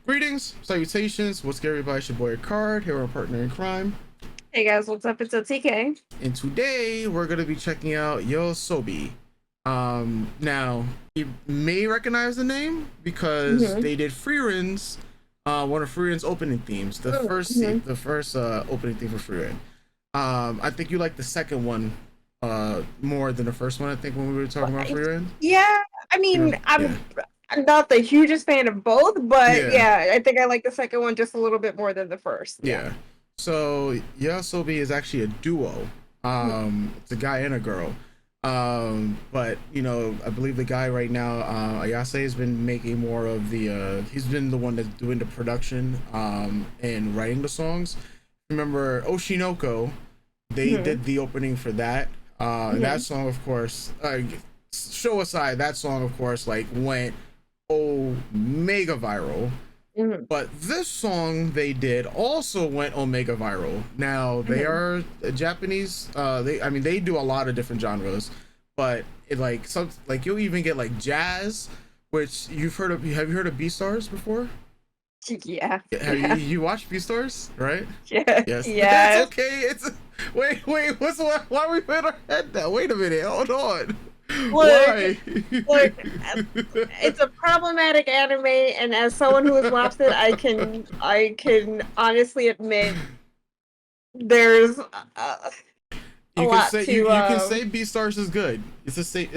Greetings, salutations, what's good everybody, it's your boy Card, here our partner in crime. Hey guys, what's up? It's OTK. And today we're going to be checking out YOASOBI. Now, you may recognize the name because Mm-hmm. they did Freeren's, one of Freeren's opening themes, the first Mm-hmm. opening theme for Freeren. I think you like the second one more than the first one, I think, when we were talking about Freeren. Yeah, I mean, Yeah. I'm not the hugest fan of both, but Yeah. yeah, I think I like the second one just a little bit more than the first. Yeah. Yeah. So YOASOBI is actually a duo. It's a guy and a girl. But you know, I believe the guy right now, Ayase, has been making more of the. He's been the one that's doing the production, and writing the songs. Remember Oshinoko? They Mm-hmm. did the opening for that. That song, of course. Show aside, that song, of course, like went mega viral. Mm-hmm. But this song they did also went omega viral. Now they Mm-hmm. are Japanese. They do a lot of different genres, but it like some like you'll even get like jazz, which you've heard of. Have you heard of B Stars before? Yeah. Have Yeah. you watched B Stars? Right? Yeah. Yes. It's Yes. okay. It's wait. Why we hit our head now? Wait a minute. Hold on. Look, Why? look, it's a problematic anime, and as someone who has watched it, I can honestly admit there's a You can lot say to you can say B Stars is good. It's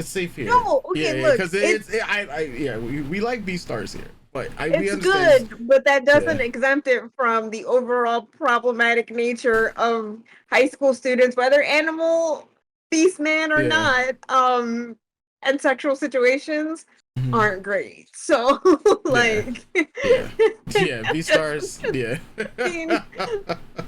safe here. No, Yeah, okay, yeah, look, because we like B Stars here, but we it's understand. good, but that Yeah, doesn't exempt it from the overall problematic nature of high school students, whether animal, beast man or yeah, not, and sexual situations mhm, aren't great. So, yeah, like, yeah, yeah. B just Stars, yeah, seen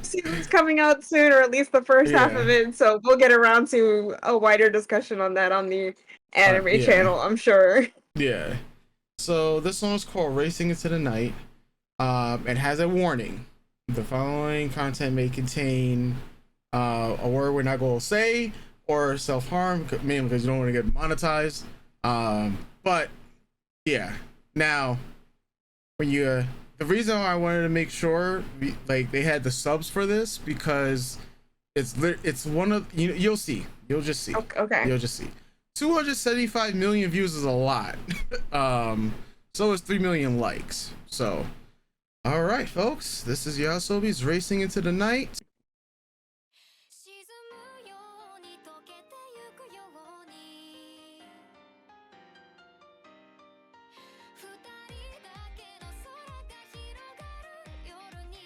season's coming out soon, or at least the first half yeah, of it. So we'll get around to a wider discussion on that on the anime yeah, channel, I'm sure. yeah. So this song is called "Racing Into the Night." And has a warning: the following content may contain a word we're not going to say, or self harm, mainly because you don't want to get monetized. But yeah, now when you the reason why I wanted to make sure like they had the subs for this because it's one of you'll see, Okay. you'll just see 275 million views is a lot. So is 3 million likes. So all right, folks, this is YOASOBI's Racing Into the Night. 沈むように溶けてゆくように二人だけの空が広がる夜に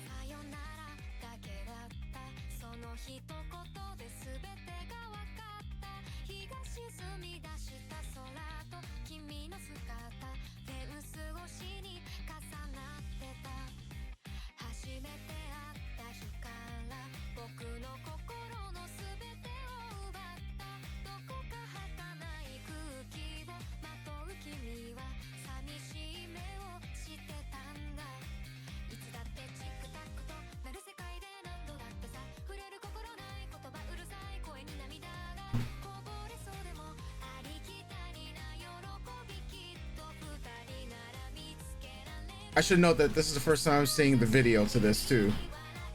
さよならだけだったその一言で全てが分かった日が沈み出した空と君の姿フェンス越しに重なってた初めて会った日から僕の心の全てを奪ったどこか儚い空気をまとう君は寂しい目をしてたんだいつだってチクタクとなる世界で何度だってさ触れる心ない言葉うるさい声に涙がこぼれそうでもありきたりな喜びきっと二人なら見つけられる I should note that this is the first time I'm seeing the video to this too. 笑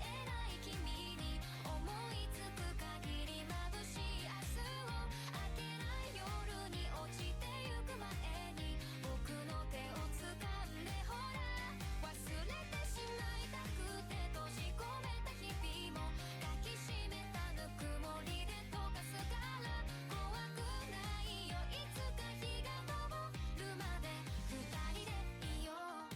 えない君に思いつく限り眩しい明日を明けない夜に落ちてゆく前に僕の手を掴んでほら忘れてしまいたくて閉じ込めた日々も抱きしめたぬくもりで溶かすから怖くないよいつか日が昇るまで二人でいよう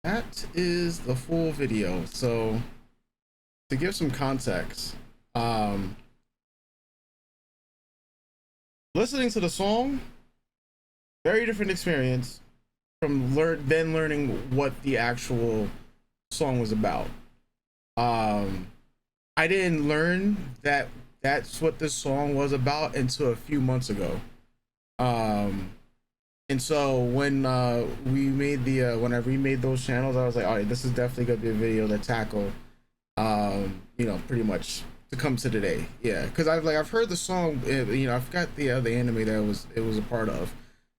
That is the full video. So to give some context, listening to the song, very different experience from learning what the actual song was about. I didn't learn that that's what this song was about until a few months ago. And so when we made the when I remade those channels, I was like, all right, this is definitely gonna be a video that tackle, you know, pretty much to come to today. Yeah, because I've heard the song, you know, I forgot the anime that it was a part of.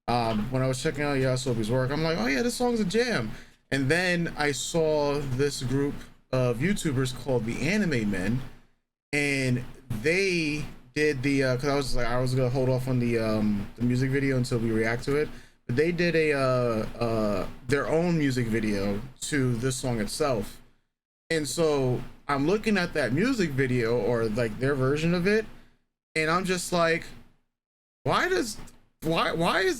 When I was checking out YOASOBI's work, I'm like, oh yeah, this song's a jam. And then I saw this group of YouTubers called the Anime Men, and they did the because I was gonna hold off on the music video until we react to it, but they did a their own music video to this song itself. And so I'm looking at that music video, or like their version of it, and I'm just like, why is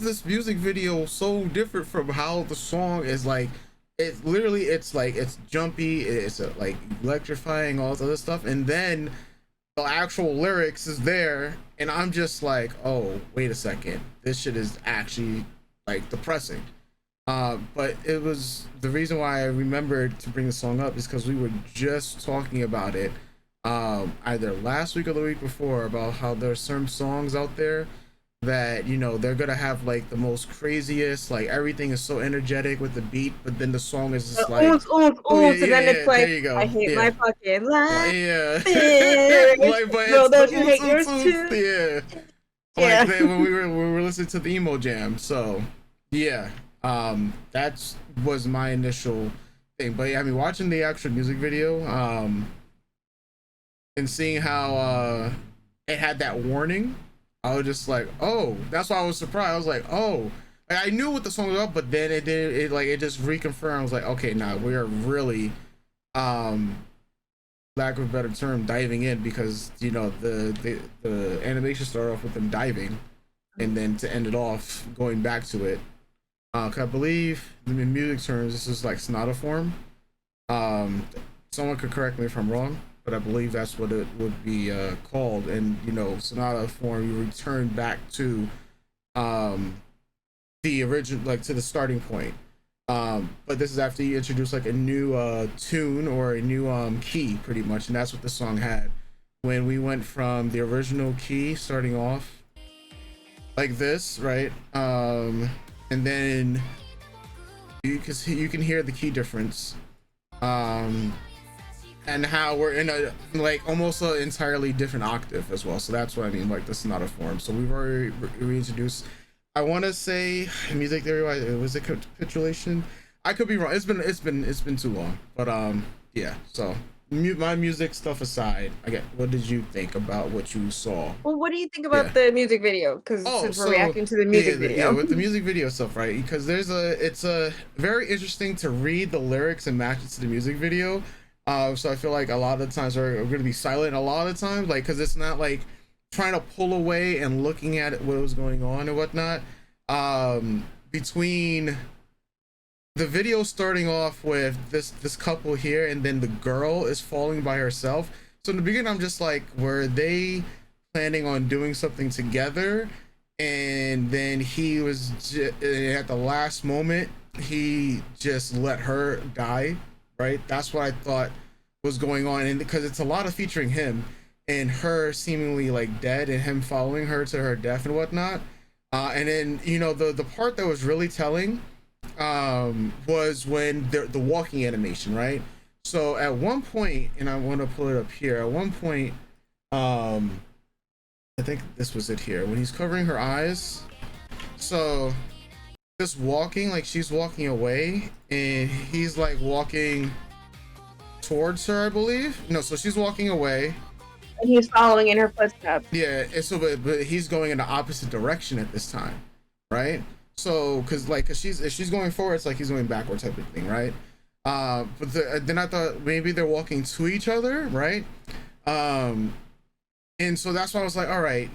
this music video so different from how the song is? Like, it's literally, it's like, it's jumpy, it's like electrifying, all this other stuff, and then the actual lyrics is there, and I'm just like, oh, wait a second, this shit is actually like depressing. But it was the reason why I remembered to bring the song up is because we were just talking about it either last week or the week before, about how there's some songs out there that, you know, they're gonna have like the most craziest, like everything is so energetic with the beat, but then the song is just like, so then it's like, I hate my fucking life. Like, but no, it's don't you hate yours too? Like when we were listening to the emo jam. So yeah, that was my initial thing. But yeah, I mean, watching the actual music video, and seeing how it had that warning, I was just like, oh, that's why I was surprised. I was like, oh, like, I knew what the song was about, but then it just reconfirmed. I was like, okay, now we are really, lack of a better term, diving in, because, you know, the animation started off with them diving, and then to end it off going back to it. 'Cause I believe in music terms, this is like sonata form. Someone could correct me if I'm wrong, but I believe that's what it would be called. And, you know, sonata form, you return back to the original, like to the starting point. But this is after you introduce like a new tune or a new key, pretty much, and that's what the song had. When we went from the original key starting off like this, right? And then you can hear the key difference. And how we're in a like almost an entirely different octave as well. So that's what I mean, like the sonata form. So we've already reintroduced, I want to say, music theory wise, was it capitulation? I could be wrong. It's been too long, but yeah. So my music stuff aside, what did you think about what you saw? Well, what do you think Yeah. about the music video? Because Oh, since we're so reacting to the music video. with the music video stuff, right? Because it's a very interesting to read the lyrics and match it to the music video. So I feel like a lot of the times we're going to be silent. A lot of the times, like, because it's not like trying to pull away and looking at what was going on and whatnot. Between the video starting off with this couple here, and then the girl is falling by herself. So in the beginning, I'm just like, were they planning on doing something together? And then he was at the last moment, he just let her die, right? That's what I thought was going on, and because it's a lot of featuring him and her seemingly like dead, and him following her to her death and whatnot. And then the part that was really telling was when the walking animation, right? So at one point, and I want to pull it up here. At one point, I think this was it here when he's covering her eyes. So just walking, like she's walking away, and he's like walking towards her, I believe. No, so she's walking away. And he's following in her footsteps. Yeah, and so but he's going in the opposite direction at this time, right? So because if she's going forward, it's like he's going backward type of thing, right? Then I thought maybe they're walking to each other, right? And so that's why I was like, all right,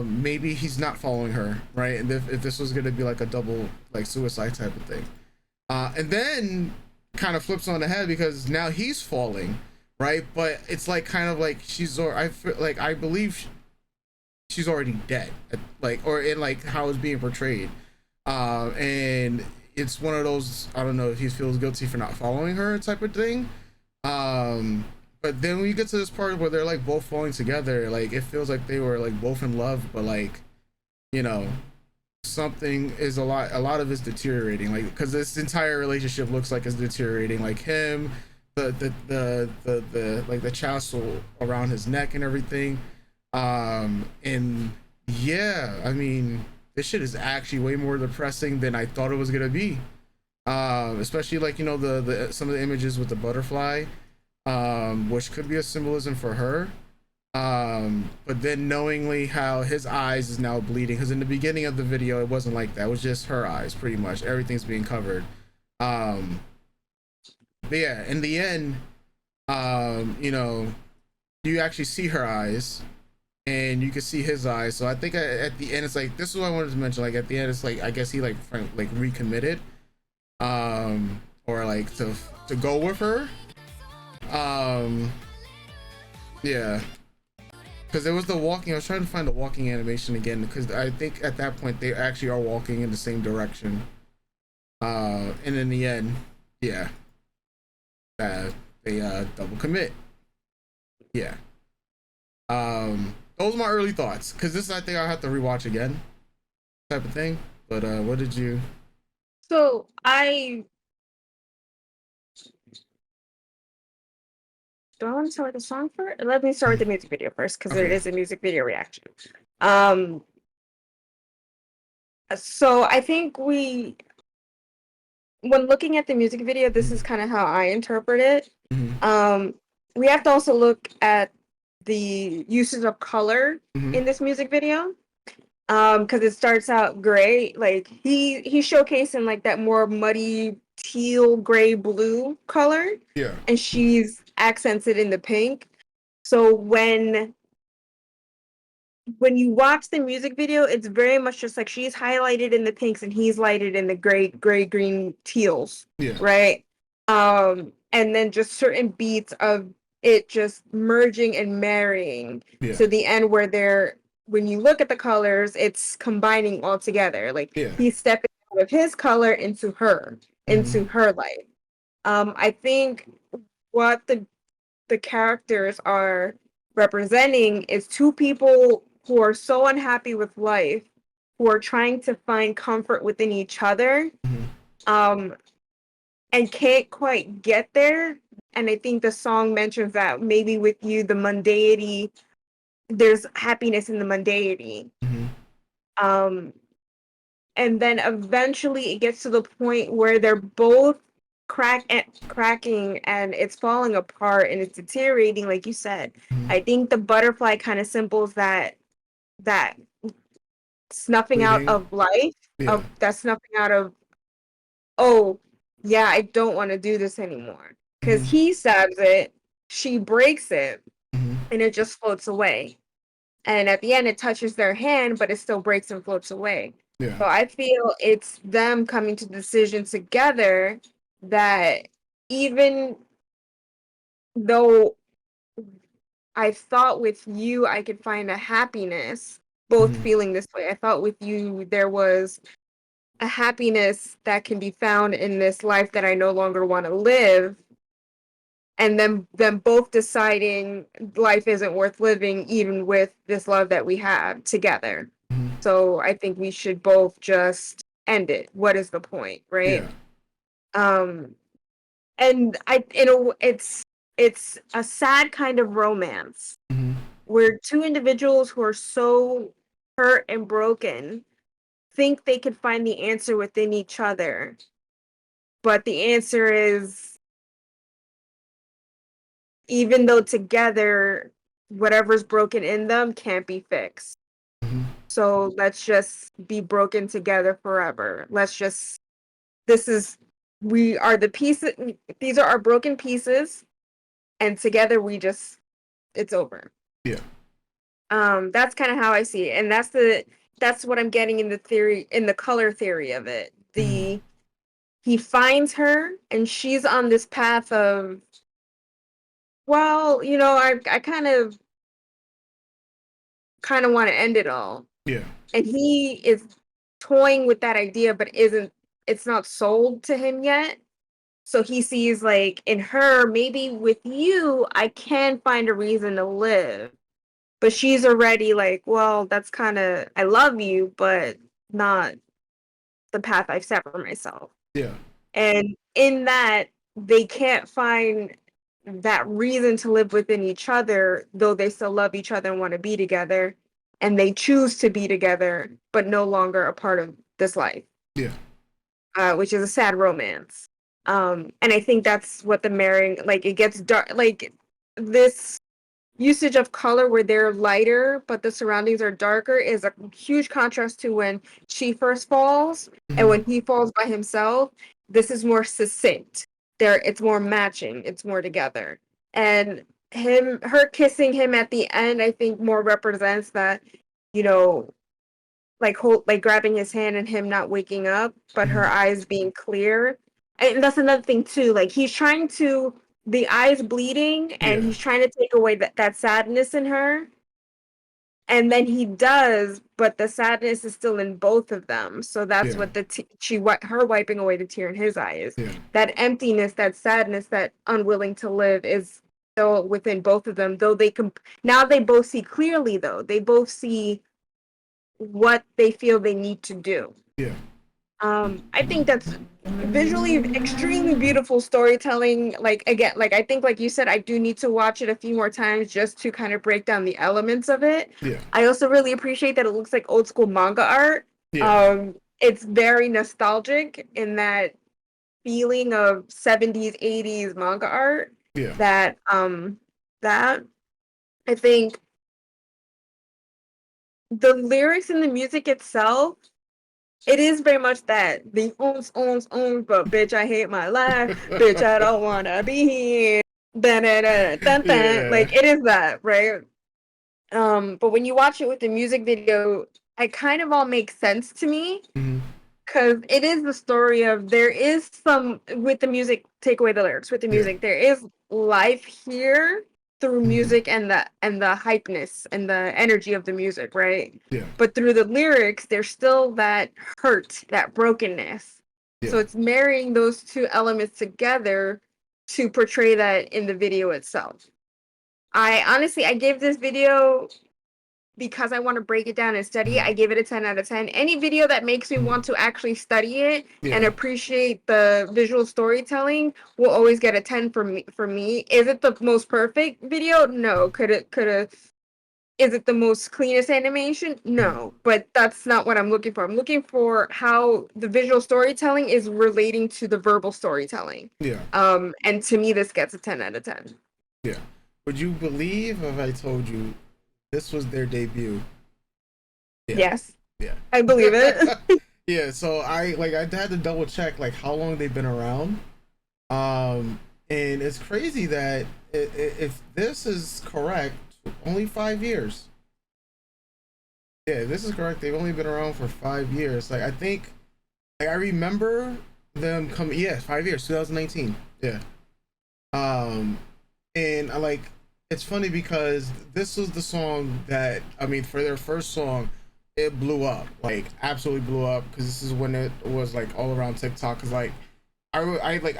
maybe he's not following her, right? And if this was gonna be like a double like suicide type of thing, and then kind of flips on the head because now he's falling, right? But it's like kind of like I believe she's already dead, or in like how it's being portrayed, and it's one of those, I don't know if he feels guilty for not following her type of thing. But then when you get to this part where they're like both falling together, like it feels like they were like both in love, but like something is a lot of it's deteriorating, like because this entire relationship looks like it's deteriorating, like him, the like the tassel around his neck and everything. And yeah, I mean, this shit is actually way more depressing than I thought it was gonna be. Especially like the some of the images with the butterfly, which could be a symbolism for her. But then knowingly how his eyes is now bleeding, because in the beginning of the video it wasn't like that. It was just her eyes, pretty much. Everything's being covered. But yeah, in the end, you actually see her eyes, and you can see his eyes. So I think at the end, it's like, this is what I wanted to mention. Like at the end, it's like I guess he like recommitted, or like to go with her. Yeah, because there was the walking. I was trying to find the walking animation again, because I think at that point they actually are walking in the same direction. And in the end, yeah, they double commit. Yeah. Those are my early thoughts, because this I think I'll have to rewatch again, type of thing. But what did you? So do I want to start with the song first? Let me start with the music video first, because Okay. it is a music video reaction. So I think when looking at the music video, this is kind of how I interpret it. Mm-hmm. We have to also look at the uses of color Mm-hmm. in this music video. Because it starts out gray, like he's showcasing like that more muddy teal, gray, blue color. Yeah. And she's accented in the pink. So when you watch the music video, it's very much just like she's highlighted in the pinks and he's lighted in the gray, green, teals. Yeah. Right. And then just certain beats of it just merging and marrying to the end where when you look at the colors, it's combining all together. Like he's stepping out of his color into her life. I think what the characters are representing is two people who are so unhappy with life, who are trying to find comfort within each other, and can't quite get there. And I think the song mentions that maybe with you, the mundanity, there's happiness in the mundanity. And then eventually it gets to the point where they're both cracking and it's falling apart and it's deteriorating, like you said. Mhm. I think the butterfly kind of symbols that snuffing out Bleeding. of life, Yeah. of that snuffing out of, oh yeah, I don't want to do this anymore. Because Mhm. he stabs it, she breaks it, Mhm. and it just floats away. And at the end, it touches their hand, but it still breaks and floats away. Yeah. So I feel it's them coming to the decision together that even though I thought with you I could find a happiness, both Mhm. feeling this way. I thought with you there was a happiness that can be found in this life that I no longer want to live. And then them both deciding life isn't worth living, even with this love that we have together. Mhm. So I think we should both just end it. What is the point, right? Yeah. Um, and it's a sad kind of romance Mhm. where two individuals who are so hurt and broken think they could find the answer within each other, but the answer is, even though together whatever's broken in them can't be fixed. Mhm. So let's just be broken together forever. Let's just, this is, we are the pieces, these are our broken pieces, and together we just, it's over. Yeah. That's kind of how I see it. And that's what I'm getting in the theory, in the color theory of it. Mhm. He finds her and she's on this path of, well, I kind of want to end it all. Yeah. And he is toying with that idea, but it's not sold to him yet. So he sees, like, in her, maybe with you, I can find a reason to live. But she's already like, well, that's kind of, I love you, but not the path I've set for myself. Yeah. And in that, they can't find that reason to live within each other, though they still love each other and want to be together. And they choose to be together, but no longer a part of this life, Yeah. which is a sad romance. And I think that's what the marrying, like, it gets dark, like, this usage of color where they're lighter but the surroundings are darker is a huge contrast to when she first falls and Mhm. when he falls by himself. This is more succinct. There, it's more matching, it's more together. And her kissing him at the end, I think, more represents that, you know like grabbing his hand and him not waking up, but her Mhm. eyes being clear. And that's another thing too. Like, he's trying to, the eyes bleeding, and Yeah. he's trying to take away that sadness in her. And then he does, but the sadness is still in both of them. So that's Yeah. what her wiping away the tear in his eyes. Yeah. That emptiness, that sadness, that unwilling to live is still within both of them. Though now they both see clearly. Though they both see what they feel they need to do. Yeah. I think that's visually extremely beautiful storytelling. Like, again, like, I think, like you said, I do need to watch it a few more times just to kind of break down the elements of it. Yeah. I also really appreciate that it looks like old school manga art. Yeah. It's very nostalgic in that feeling of 70s, 80s manga art Yeah. that I think the lyrics and the music itself, it is very much that the owns, but bitch, I hate my life. Bitch, I don't wanna be here. Dun, dun, dun, dun, dun. Yeah. Like, it is that, right? But when you watch it with the music video, it kind of all makes sense to me, Mhm. because it is the story of, there is some, with the music, take away the lyrics, with the Yeah. music, there is life here through Mhm. music and the hypeness and the energy of the music, right? Yeah. But through the lyrics, there's still that hurt, that brokenness. So Yeah. it's marrying those two elements together to portray that in the video itself. I gave this video, because I want to break it down and study it, I give it a 10 out of 10. Any video that makes me want to actually study it and Yeah. appreciate the visual storytelling will always get a 10 for me. Is it the most perfect video? No. Could it is it the most cleanest animation? No, but that's not what I'm looking for. I'm looking for how the visual storytelling is relating to the verbal storytelling. Yeah. And to me, this gets a 10 out of 10. Yeah. Would you believe if I told you this was their debut? Yeah. Yes. Yeah. I believe it. Yeah, so I had to double check like how long they've been around. And it's crazy that if this is correct, only 5 years. Yeah, this is correct. They've only been around for 5 years. Like I think, like I remember them coming. Yeah, 5 years, 2019. Yeah. And I like. It's funny because this was the song that I mean for their first song, it blew up, like absolutely blew up because this is when it was like all around TikTok. Cause like I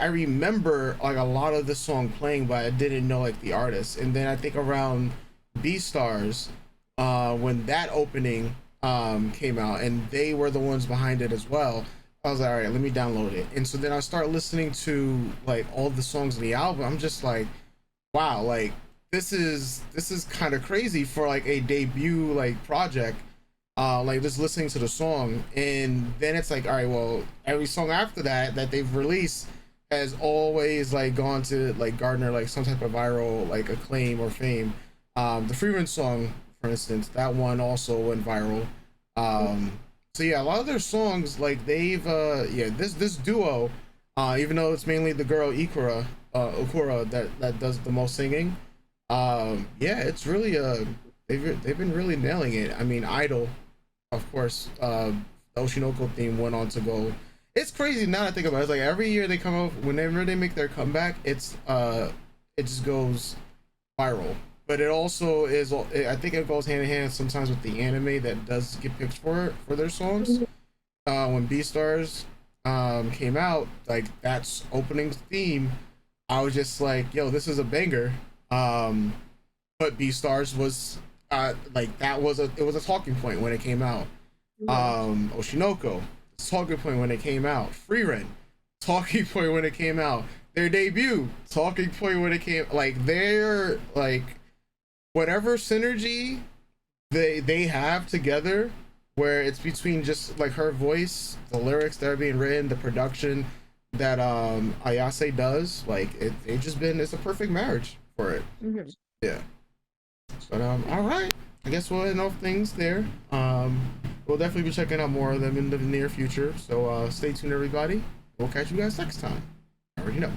remember like a lot of the song playing, but I didn't know like the artist. And then I think around Beastars, when that opening came out, and they were the ones behind it as well. I was like, all right, let me download it. And so then I start listening to like all the songs in the album. I'm just like, wow, like this is kind of crazy for like a debut like project. Like just listening to the song, and then it's like, all right, well, every song after that that they've released has always like gone to like garner like some type of viral like acclaim or fame. The Freeman song, for instance, that one also went viral. So yeah, a lot of their songs like they've yeah, this duo, even though it's mainly the girl Okura that does the most singing. Yeah, it's really they've been really nailing it. I mean, Idol, of course, the Oshinoko theme went on to go. It's crazy now that I think about it. It's like every year they come out, whenever they make their comeback, it just goes viral. But it also is, I think it goes hand in hand sometimes with the anime that does get picked for their songs. When Beastars came out, like that's opening theme, I was just like, yo, this is a banger. But Beastars was like that was it was a talking point when it came out. Oshinoko, talking point when it came out. Freeren, talking point when it came out. Their debut, talking point when it came. Like their like whatever synergy they have together, where it's between just like her voice, the lyrics that are being written, the production that Ayase does. Like it just been it's a perfect marriage for it. Mm-hmm. Yeah. But all right. I guess we'll end off things there. We'll definitely be checking out more of them in the near future. So stay tuned, everybody. We'll catch you guys next time. I already know.